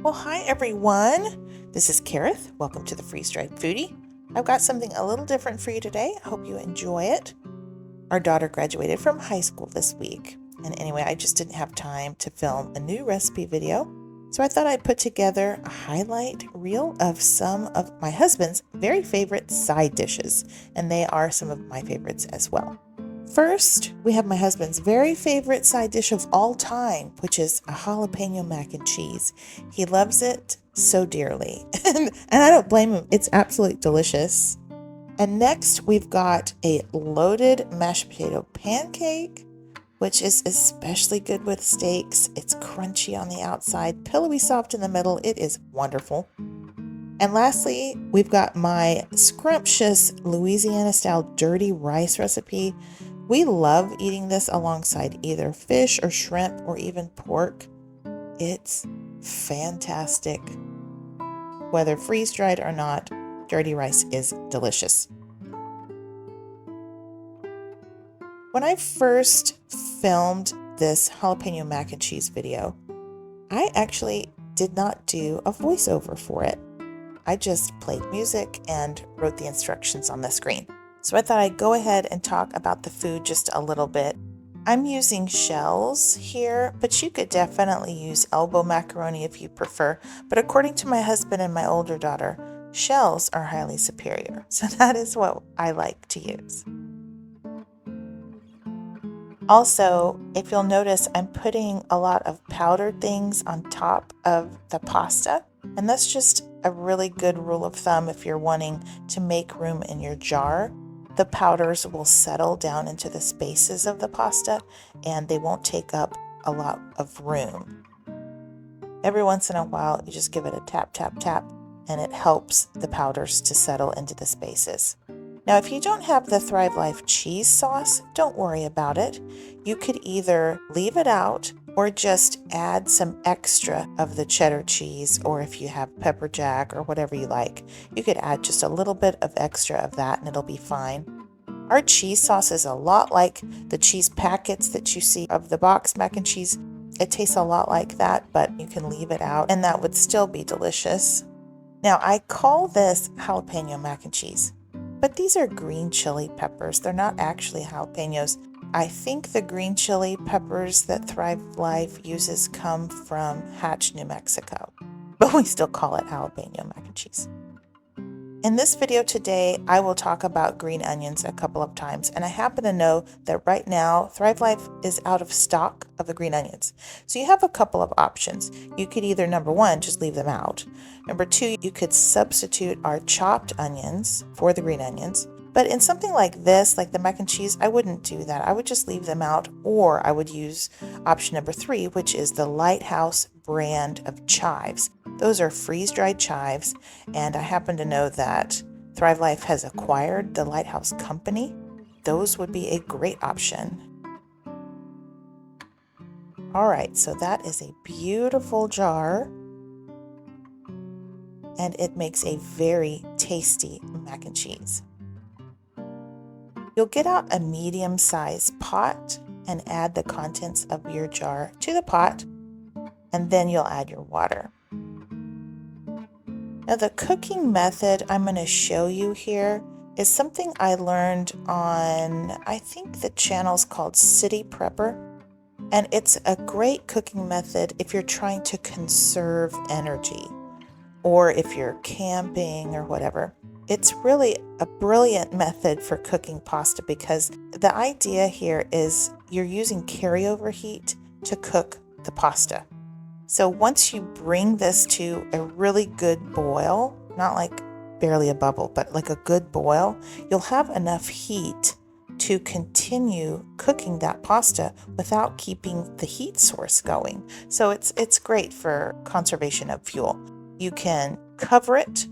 Well, hi everyone. This is Kareth. Welcome to the Freeze-Dried Foodie. I've got something a little different for you today. I hope you enjoy it. Our daughter graduated from high school this week. And anyway, I just didn't have time to film a new recipe video. So I thought I'd put together a highlight reel of some of my husband's very favorite side dishes. And they are some of my favorites as well. First, we have my husband's very favorite side dish of all time, which is a jalapeno mac and cheese. He loves it so dearly, and I don't blame him. It's absolutely delicious. And next, we've got a loaded mashed potato pancake, which is especially good with steaks. It's crunchy on the outside, pillowy soft in the middle. It is wonderful. And lastly, we've got my scrumptious Louisiana-style dirty rice recipe. We love eating this alongside either fish or shrimp or even pork. It's fantastic. Whether freeze-dried or not, dirty rice is delicious. When I first filmed this jalapeno mac and cheese video, I actually did not do a voiceover for it. I just played music and wrote the instructions on the screen. So I thought I'd go ahead and talk about the food just a little bit. I'm using shells here, but you could definitely use elbow macaroni if you prefer. But according to my husband and my older daughter, shells are highly superior. So that is what I like to use. Also, if you'll notice, I'm putting a lot of powdered things on top of the pasta. And that's just a really good rule of thumb if you're wanting to make room in your jar. The powders will settle down into the spaces of the pasta and they won't take up a lot of room. Every once in a while, you just give it a tap, tap, tap, and it helps the powders to settle into the spaces. Now, if you don't have the Thrive Life cheese sauce, don't worry about it. You could either leave it out or just add some extra of the cheddar cheese, or if you have pepper jack or whatever you like, you could add just a little bit of extra of that and it'll be fine. Our cheese sauce is a lot like the cheese packets that you see of the box mac and cheese. It tastes a lot like that, but you can leave it out and that would still be delicious. Now, I call this jalapeno mac and cheese, but these are green chili peppers. They're not actually jalapenos. I think the green chili peppers that Thrive Life uses come from Hatch, New Mexico, but we still call it jalapeno mac and cheese. In this video today, I will talk about green onions a couple of times, and I happen to know that right now Thrive Life is out of stock of the green onions. So you have a couple of options. You could either, number one, just leave them out. Number two, you could substitute our chopped onions for the green onions. But in something like this, like the mac and cheese, I wouldn't do that. I would just leave them out, or I would use option number three, which is the Lighthouse brand of chives. Those are freeze-dried chives, and I happen to know that Thrive Life has acquired the Lighthouse company. Those would be a great option. All right, so that is a beautiful jar, and it makes a very tasty mac and cheese. You'll get out a medium-sized pot and add the contents of your jar to the pot, and then you'll add your water. Now, the cooking method I'm going to show you here is something I learned on, I think the channel's called City Prepper, and it's a great cooking method if you're trying to conserve energy or if you're camping or whatever. It's really a brilliant method for cooking pasta because the idea here is you're using carryover heat to cook the pasta. So once you bring this to a really good boil, not like barely a bubble, but like a good boil, you'll have enough heat to continue cooking that pasta without keeping the heat source going. So it's great for conservation of fuel. You can cover it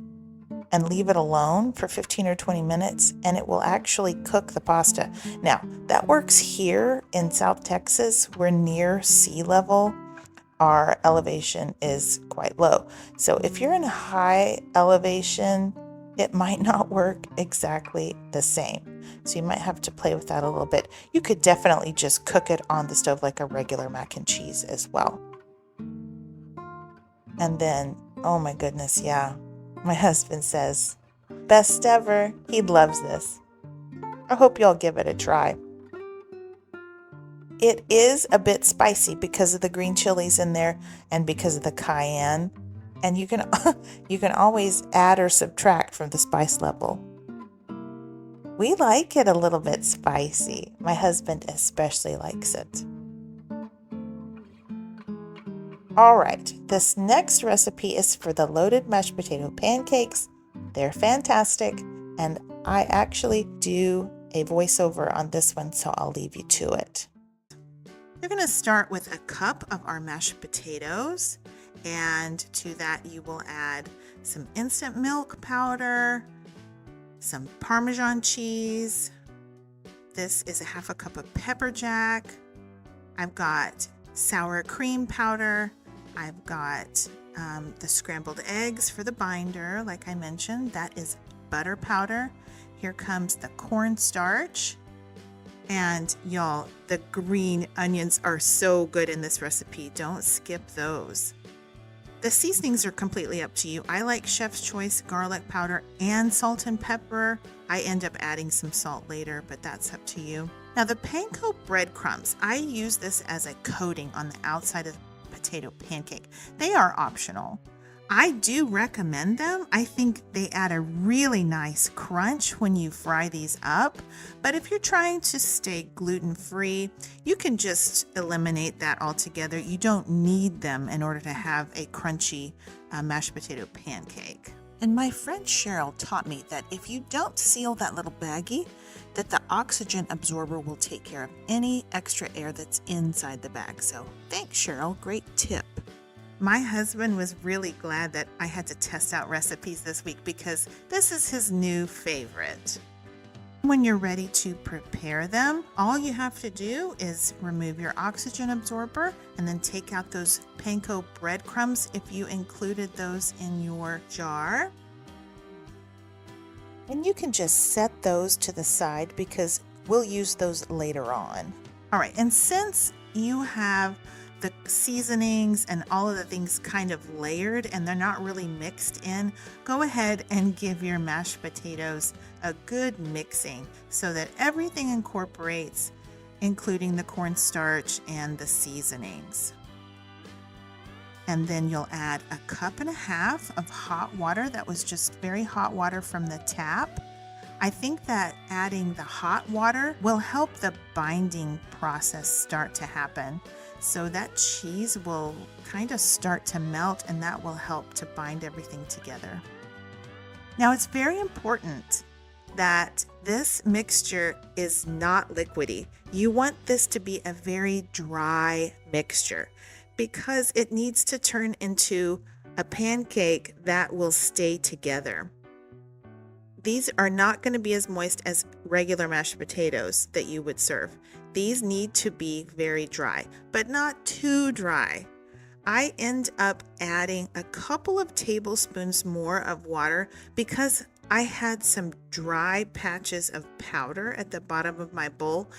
and leave it alone for 15 or 20 minutes, and it will actually cook the pasta. Now, that works here in South Texas. We're near sea level. Our elevation is quite low. So if you're in high elevation, it might not work exactly the same. So you might have to play with that a little bit. You could definitely just cook it on the stove like a regular mac and cheese as well. And then, oh my goodness, yeah. My husband says, best ever. He loves this. I hope y'all give it a try. It is a bit spicy because of the green chilies in there and because of the cayenne. And you can you can always add or subtract from the spice level. We like it a little bit spicy. My husband especially likes it. All right, this next recipe is for the loaded mashed potato pancakes. They're fantastic, and I actually do a voiceover on this one, so I'll leave you to it. You're going to start with a cup of our mashed potatoes, and to that you will add some instant milk powder, some Parmesan cheese. This is a half a cup of pepper jack. I've got sour cream powder. I've got the scrambled eggs for the binder, like I mentioned. That is butter powder. Here comes the cornstarch. And y'all, the green onions are so good in this recipe. Don't skip those. The seasonings are completely up to you. I like Chef's Choice garlic powder and salt and pepper. I end up adding some salt later, but that's up to you. Now the panko breadcrumbs, I use this as a coating on the outside of the potato pancake. They are optional. I do recommend them. I think they add a really nice crunch when you fry these up. But if you're trying to stay gluten-free, you can just eliminate that altogether. You don't need them in order to have a crunchy mashed potato pancake. And my friend Cheryl taught me that if you don't seal that little baggie, that the oxygen absorber will take care of any extra air that's inside the bag. So thanks, Cheryl. Great tip. My husband was really glad that I had to test out recipes this week because this is his new favorite. When you're ready to prepare them, all you have to do is remove your oxygen absorber and then take out those panko breadcrumbs if you included those in your jar. And you can just set those to the side because we'll use those later on. All right, and since you have the seasonings and all of the things kind of layered and they're not really mixed in, go ahead and give your mashed potatoes a good mixing so that everything incorporates, including the cornstarch and the seasonings. And then you'll add a cup and a half of hot water that was just very hot water from the tap. I think that adding the hot water will help the binding process start to happen. So that cheese will kind of start to melt and that will help to bind everything together. Now it's very important that this mixture is not liquidy. You want this to be a very dry mixture because it needs to turn into a pancake that will stay together. These are not going to be as moist as regular mashed potatoes that you would serve. These need to be very dry, but not too dry. I end up adding a couple of tablespoons more of water because I had some dry patches of powder at the bottom of my bowl,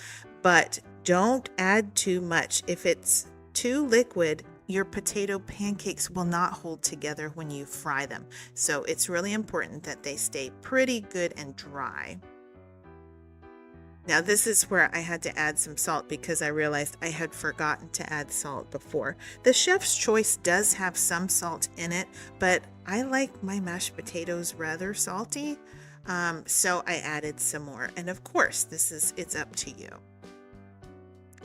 but don't add too much. If it's too liquid, your potato pancakes will not hold together when you fry them. So it's really important that they stay pretty good and dry. Now this is where I had to add some salt because I realized I had forgotten to add salt before. The Chef's Choice does have some salt in it, but I like my mashed potatoes rather salty, so I added some more. And of course, it's up to you.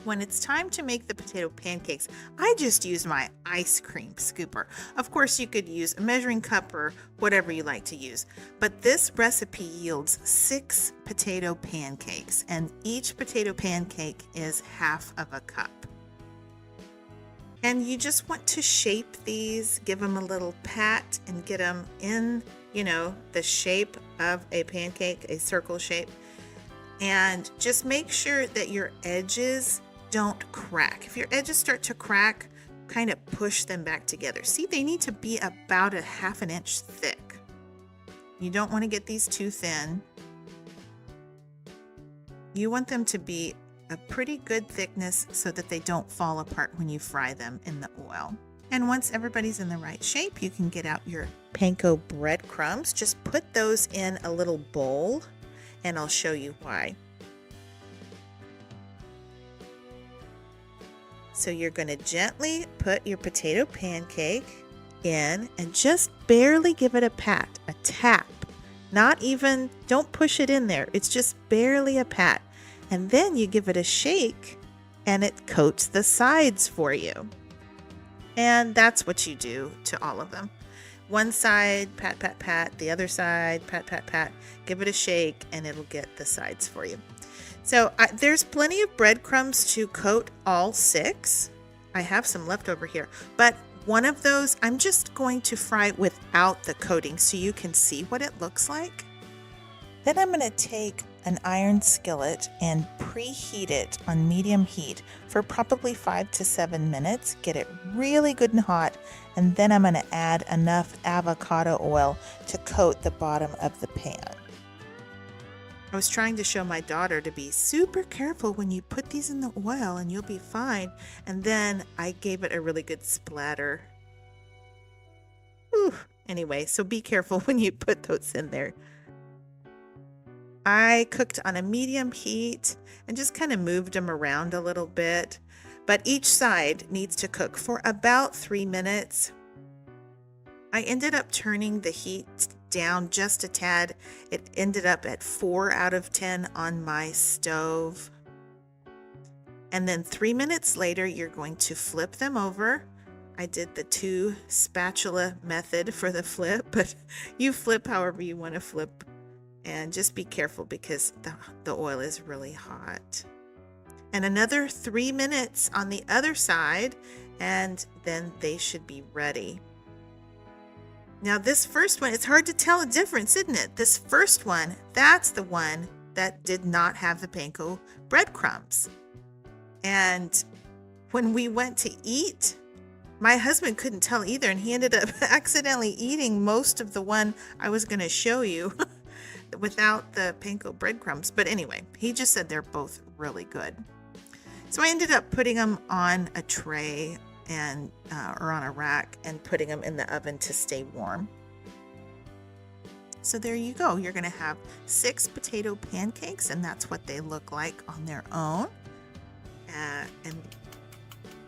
When it's time to make the potato pancakes, I just use my ice cream scooper. Of course, you could use a measuring cup or whatever you like to use, but this recipe yields 6 potato pancakes, and each potato pancake is half of a cup. And you just want to shape these, give them a little pat, and get them in, the shape of a pancake, a circle shape. And just make sure that your edges don't crack. If your edges start to crack, kind of push them back together. See, they need to be about a ½ an inch thick. You don't want to get these too thin. You want them to be a pretty good thickness so that they don't fall apart when you fry them in the oil. And once everybody's in the right shape, you can get out your panko breadcrumbs. Just put those in a little bowl, and I'll show you why. So you're going to gently put your potato pancake in and just barely give it a pat, a tap. Not even, don't push it in there. It's just barely a pat. And then you give it a shake and it coats the sides for you. And that's what you do to all of them. One side, pat, pat, pat. The other side, pat, pat, pat. Give it a shake and it'll get the sides for you. So there's plenty of breadcrumbs to coat all 6. I have some left over here. But one of those, I'm just going to fry without the coating so you can see what it looks like. Then I'm going to take an iron skillet and preheat it on medium heat for probably 5 to 7 minutes. Get it really good and hot, and then I'm going to add enough avocado oil to coat the bottom of the pan. I was trying to show my daughter to be super careful when you put these in the oil and you'll be fine, and then I gave it a really good splatter. Whew. Anyway, so be careful when you put those in there. I cooked on a medium heat and just kind of moved them around a little bit, but each side needs to cook for about 3 minutes. I ended up turning the heat down just a tad. It ended up at 4 out of 10 on my stove. And then 3 minutes later, you're going to flip them over. I did the 2 spatula method for the flip, but you flip however you want to flip. And just be careful because the oil is really hot. And another 3 minutes on the other side, and then they should be ready. Now this first one, it's hard to tell a difference, isn't it? This first one, that's the one that did not have the panko breadcrumbs. And when we went to eat, my husband couldn't tell either, and he ended up accidentally eating most of the one I was going to show you without the panko breadcrumbs. But anyway, he just said they're both really good. So I ended up putting them on a tray and or on a rack and putting them in the oven to stay warm. So there you go. You're going to have 6 potato pancakes, and that's what they look like on their own. And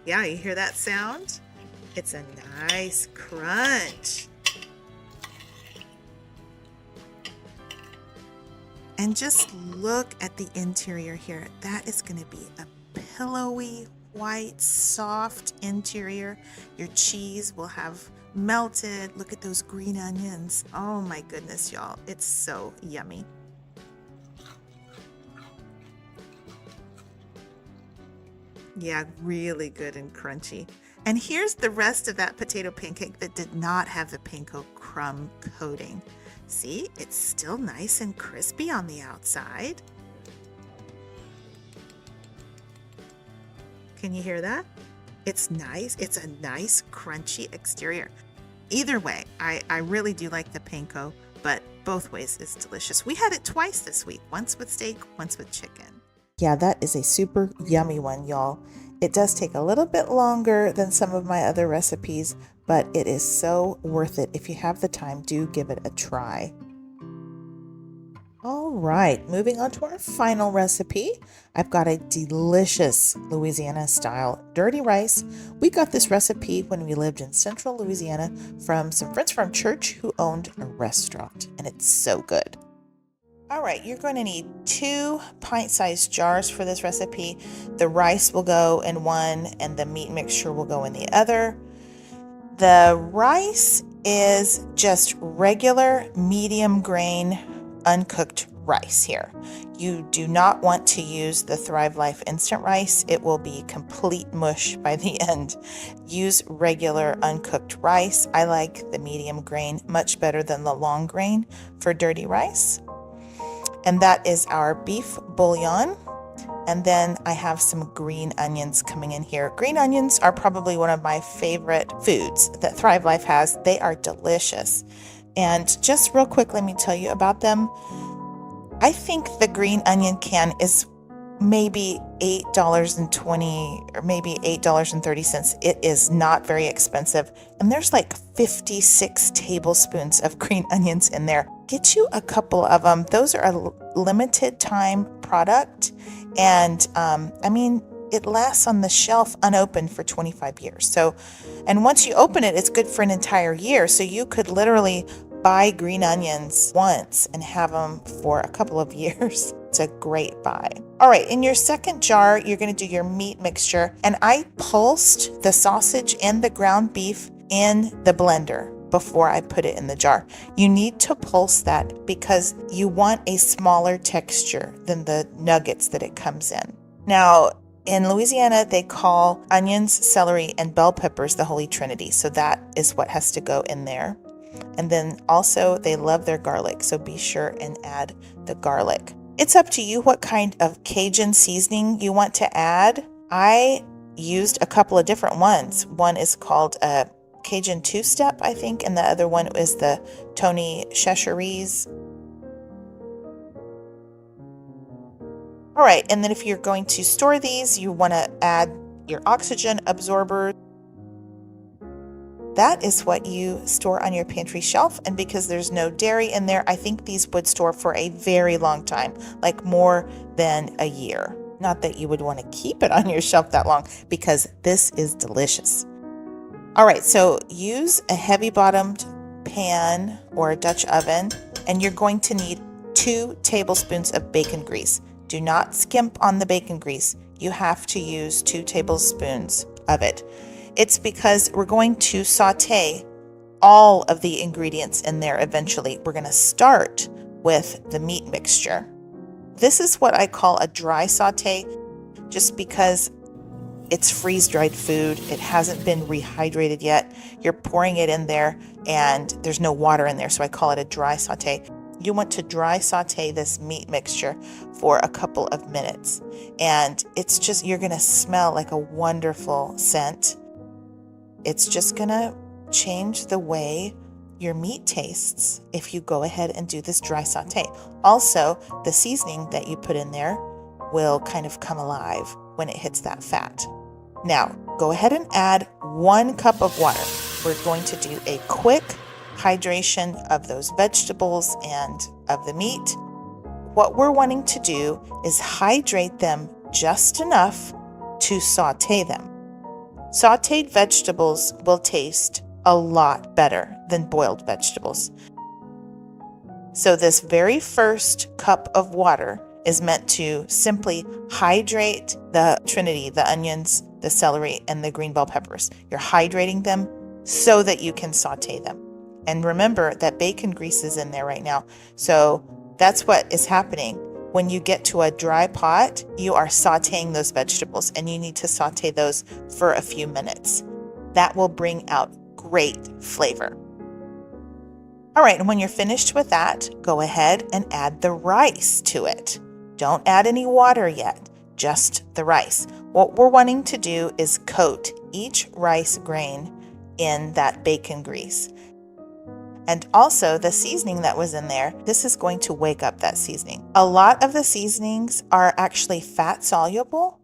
yeah, you hear that sound? It's a nice crunch. And just look at the interior here. That is going to be a pillowy, white, soft interior. Your cheese will have melted. Look at those green onions. Oh my goodness, y'all. It's so yummy. Yeah, really good and crunchy. And here's the rest of that potato pancake that did not have the panko crumb coating. See, it's still nice and crispy on the outside. Can you hear that? It's nice. It's a nice crunchy exterior. Either way, I really do like the panko, but both ways is delicious. We had it twice this week, once with steak, once with chicken. Yeah, that is a super yummy one, y'all. It does take a little bit longer than some of my other recipes, but it is so worth it. If you have the time, do give it a try. All right, moving on to our final recipe. I've got a delicious Louisiana style dirty rice. We got this recipe when we lived in central Louisiana from some friends from church who owned a restaurant, and it's so good. All right, you're going to need 2 pint-sized jars for this recipe. The rice will go in one and the meat mixture will go in the other. The rice is just regular medium grain uncooked rice here. You do not want to use the Thrive Life instant rice. It will be complete mush by the end. Use regular uncooked rice. I like the medium grain much better than the long grain for dirty rice. And that is our beef bouillon. And then I have some green onions coming in here. Green onions are probably one of my favorite foods that Thrive Life has. They are delicious. And just real quick, let me tell you about them. I think the green onion can is maybe $8.20 or maybe $8.30. It is not very expensive. And there's like 56 tablespoons of green onions in there. Get you a couple of them. Those are a limited time product. And I mean, it lasts on the shelf unopened for 25 years. So, and once you open it, it's good for an entire year. So you could literally buy green onions once and have them for a couple of years. It's a great buy. All right, in your second jar, you're going to do your meat mixture. And I pulsed the sausage and the ground beef in the blender before I put it in the jar. You need to pulse that because you want a smaller texture than the nuggets that it comes in. Now, in Louisiana, they call onions, celery, and bell peppers the Holy Trinity. So that is what has to go in there. And then also they love their garlic. So be sure and add the garlic. It's up to you what kind of Cajun seasoning you want to add. I used a couple of different ones. One is called a Cajun two-step, I think, and the other one is the Tony Cheshires. All right, and then if you're going to store these, you want to add your oxygen absorber. That is what you store on your pantry shelf, and because there's no dairy in there, I think these would store for a very long time, like more than a year. Not that you would want to keep it on your shelf that long, because this is delicious. All right, so use a heavy-bottomed pan or a Dutch oven, and you're going to need 2 tablespoons of bacon grease. Do not skimp on the bacon grease. You have to use 2 tablespoons of it. It's because we're going to saute all of the ingredients in there eventually. We're going to start with the meat mixture. This is what I call a dry saute, just because it's freeze-dried food. It hasn't been rehydrated yet. You're pouring it in there and there's no water in there, so I call it a dry saute. You want to dry saute this meat mixture for a couple of minutes. And it's just, you're going to smell like a wonderful scent. It's just going to change the way your meat tastes if you go ahead and do this dry saute. Also, the seasoning that you put in there will kind of come alive when it hits that fat. Now, go ahead and add 1 cup of water. We're going to do a quick hydration of those vegetables and of the meat. What we're wanting to do is hydrate them just enough to saute them. Sauteed vegetables will taste a lot better than boiled vegetables. So this very first cup of water is meant to simply hydrate the trinity, the onions, the celery, and the green bell peppers. You're hydrating them so that you can saute them. And remember that bacon grease is in there right now. So that's what is happening. When you get to a dry pot, you are sauteing those vegetables, and you need to saute those for a few minutes. That will bring out great flavor. All right, and when you're finished with that, go ahead and add the rice to it. Don't add any water yet, just the rice. What we're wanting to do is coat each rice grain in that bacon grease. And also the seasoning that was in there, this is going to wake up that seasoning. A lot of the seasonings are actually fat soluble.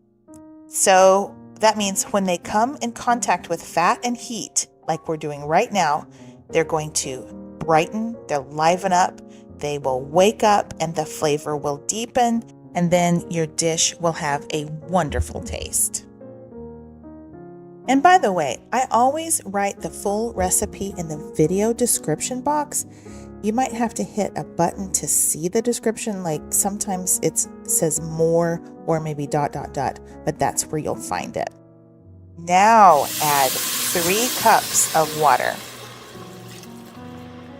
So that means when they come in contact with fat and heat, like we're doing right now, they're going to brighten, they'll liven up, they will wake up, and the flavor will deepen, and then your dish will have a wonderful taste. And by the way, I always write the full recipe in the video description box. You might have to hit a button to see the description, like sometimes it says more or maybe ... but that's where you'll find it. Now add 3 cups of water.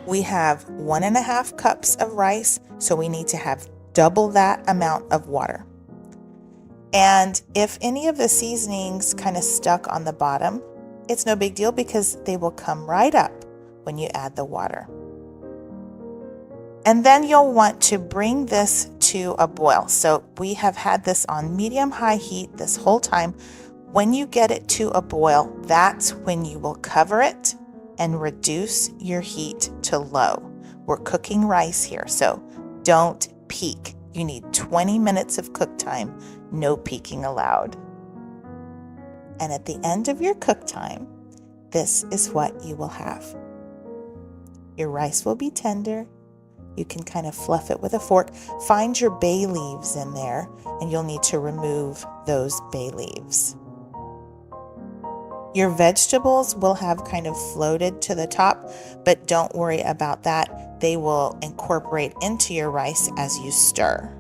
We have 1.5 cups of rice, so we need to have double that amount of water. And if any of the seasonings kind of stuck on the bottom, it's no big deal because they will come right up when you add the water. And then you'll want to bring this to a boil. So we have had this on medium-high heat this whole time. When you get it to a boil, that's when you will cover it and reduce your heat to low. We're cooking rice here, so don't peak You need 20 minutes of cook time, no peeking allowed. And at the end of your cook time, this is what you will have. Your rice will be tender. You can kind of fluff it with a fork. Find your bay leaves in there, and you'll need to remove those bay leaves. Your vegetables will have kind of floated to the top, but don't worry about that. They will incorporate into your rice as you stir.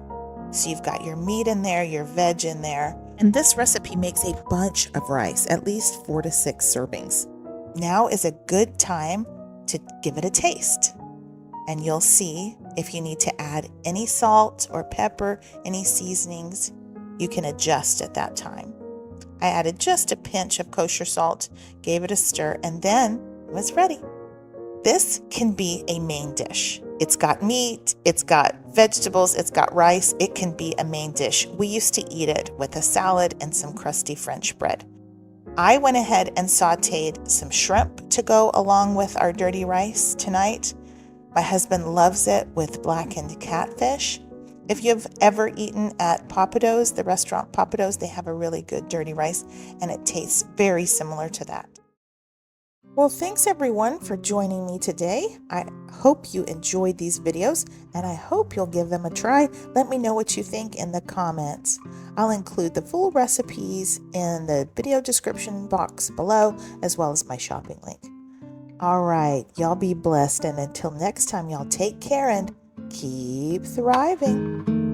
So you've got your meat in there, your veg in there, and this recipe makes a bunch of rice, at least 4 to 6 servings. Now is a good time to give it a taste, and you'll see if you need to add any salt or pepper, any seasonings, you can adjust at that time. I added just a pinch of kosher salt, gave it a stir, and then it was ready. This can be a main dish. It's got meat, it's got vegetables, it's got rice. It can be a main dish. We used to eat it with a salad and some crusty French bread. I went ahead and sauteed some shrimp to go along with our dirty rice tonight. My husband loves it with blackened catfish. If you've ever eaten at Papado's, the restaurant Papado's, they have a really good dirty rice, and it tastes very similar to that. Well, thanks everyone for joining me today. I hope you enjoyed these videos, and I hope you'll give them a try. Let me know what you think in the comments. I'll include the full recipes in the video description box below, as well as my shopping link. All right, y'all be blessed, and until next time, y'all take care and keep thriving.